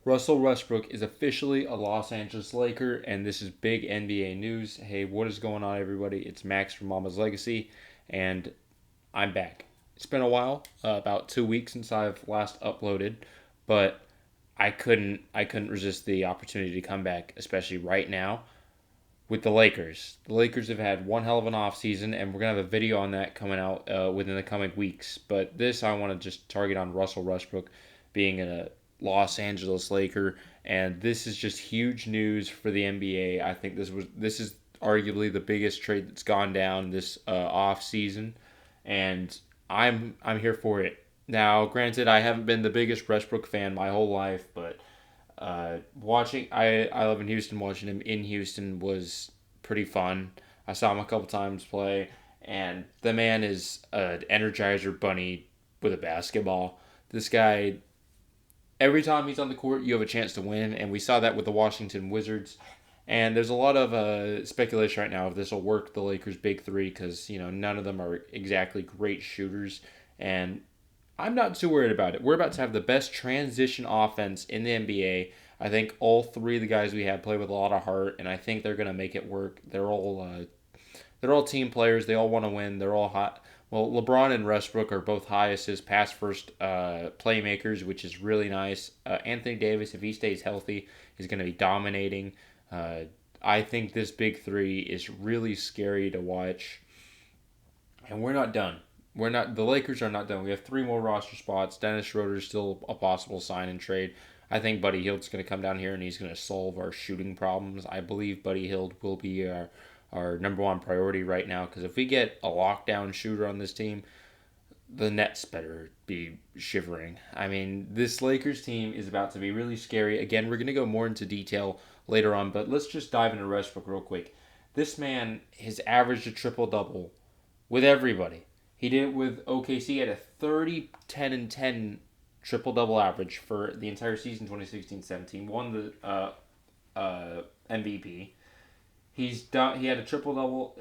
Russell Westbrook is officially a Los Angeles Laker, and this is big NBA news. Hey, what is going on, everybody? It's Max from Mama's Legacy, and I'm back. It's been a while, about 2 weeks since I've last uploaded, but I couldn't resist the opportunity to come back, especially right now with the Lakers. The Lakers have had one hell of an offseason, and we're gonna have a video on that coming out within the coming weeks. But this I want to just target on Russell Westbrook being a Los Angeles Laker, and this is just huge news for the NBA. I think this is arguably the biggest trade that's gone down this off season, and I'm here for it. Now, granted, I haven't been the biggest Westbrook fan my whole life, but I live in Houston. Watching him in Houston was pretty fun. I saw him a couple times play, and the man is an energizer bunny with a basketball. This guy, every time he's on the court, you have a chance to win, and we saw that with the Washington Wizards. And there's a lot of speculation right now if this will work the Lakers' big three because none of them are exactly great shooters, and I'm not too worried about it. We're about to have the best transition offense in the NBA. I think all three of the guys we have play with a lot of heart, and I think they're gonna make it work. They're all team players. They all want to win. They're all hot. Well, LeBron and Westbrook are both high assist pass first playmakers, which is really nice. Anthony Davis, if he stays healthy, is going to be dominating. Uh, I think this big three is really scary to watch, and we're not done. We're not. The Lakers are not done. We have three more roster spots. Dennis Schroeder is still a possible sign and trade. I think Buddy Hield's going to come down here and he's going to solve our shooting problems. I believe Buddy Hield will be our number one priority right now because if we get a lockdown shooter on this team, the Nets better be shivering. I mean, this Lakers team is about to be really scary. Again, we're going to go more into detail later on, but let's just dive into Westbrook real quick. This man has averaged a triple double with everybody. He did it with OKC at a 30, 10, and 10 triple double average for the entire season 2016-17. Won the MVP. He had a triple double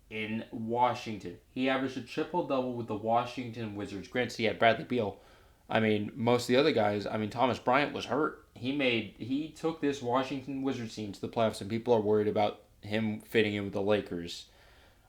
in Washington. He averaged a triple double with the Washington Wizards. Granted, he had Bradley Beal. I mean, most of the other guys. I mean, Thomas Bryant was hurt. He took this Washington Wizards team to the playoffs, and people are worried about him fitting in with the Lakers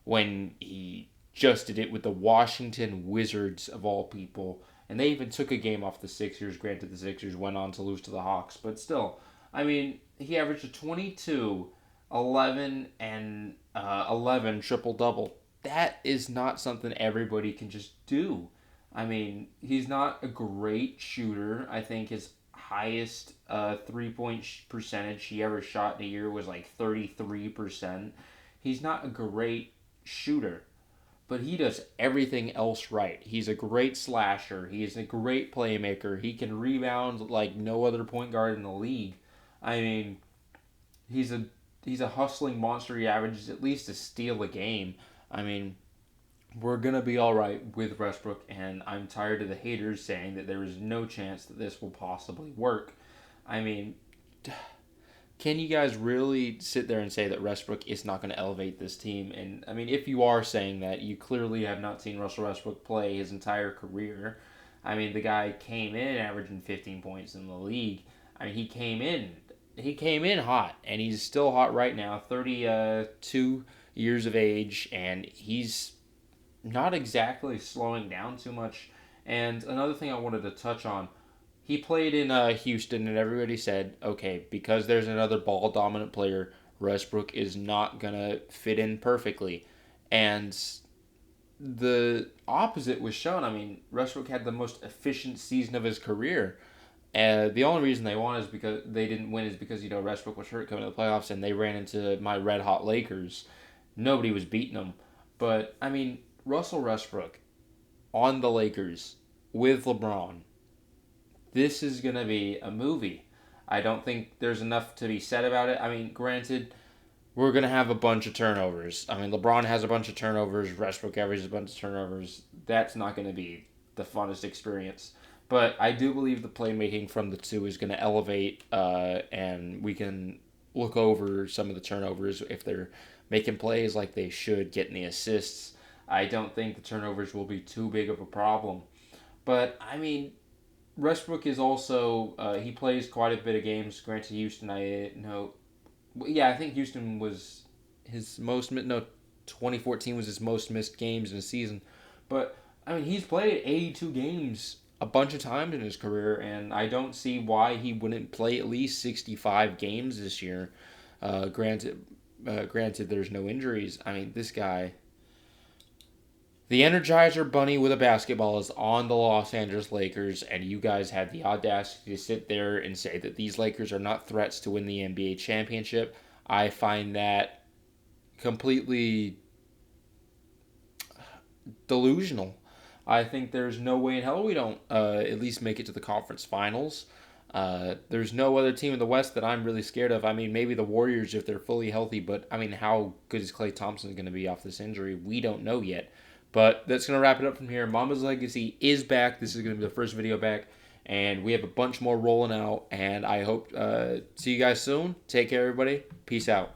when he just did it with the Washington Wizards of all people. And they even took a game off the Sixers. Granted, the Sixers went on to lose to the Hawks, but still, I mean, he averaged a 22, 11, and 11 triple double. That is not something everybody can just do. I mean, he's not a great shooter. I think his highest 3 point percentage he ever shot in a year was like 33%. He's not a great shooter, but he does everything else right. He's a great slasher. He is a great playmaker. He can rebound like no other point guard in the league. I mean, he's a he's a hustling monster. He averages at least a steal a game. I mean, we're gonna be all right with Westbrook, and I'm tired of the haters saying that there is no chance that this will possibly work. I mean, can you guys really sit there and say that Westbrook is not going to elevate this team? And I mean, if you are saying that, you clearly have not seen Russell Westbrook play his entire career. I mean, the guy came in averaging 15 points in the league. I mean, he came in hot, and he's still hot right now. 32 years of age, and he's not exactly slowing down too much. And another thing I wanted to touch on, he played in Houston, and everybody said, okay, because there's another ball dominant player, Westbrook is not going to fit in perfectly. And the opposite was shown. I mean, Westbrook had the most efficient season of his career. The only reason they won is because they didn't win is because Westbrook was hurt coming to the playoffs and they ran into my red hot Lakers. Nobody was beating them, but I mean Russell Westbrook on the Lakers with LeBron, this is going to be a movie. I don't think there's enough to be said about it. I mean, granted, we're going to have a bunch of turnovers. I mean, LeBron has a bunch of turnovers. Westbrook averages a bunch of turnovers. That's not going to be the funnest experience. But I do believe the playmaking from the two is going to elevate, and we can look over some of the turnovers if they're making plays like they should, getting the assists. I don't think the turnovers will be too big of a problem. But, I mean, Westbrook is also he plays quite a bit of games. Granted, Houston, I know, yeah, I think Houston was his most no 2014 was his most missed games in a season, but I mean he's played 82 games a bunch of times in his career, and I don't see why he wouldn't play at least 65 games this year. Granted, there's no injuries. I mean, this guy, the Energizer Bunny with a basketball, is on the Los Angeles Lakers, and you guys had the audacity to sit there and say that these Lakers are not threats to win the NBA championship. I find that completely delusional. I think there's no way in hell we don't at least make it to the conference finals. There's no other team in the West that I'm really scared of. I mean, maybe the Warriors if they're fully healthy, but I mean, how good is Klay Thompson going to be off this injury? We don't know yet. But that's going to wrap it up from here. Mama's Legacy is back. This is going to be the first video back, and we have a bunch more rolling out. And I hope see you guys soon. Take care, everybody. Peace out.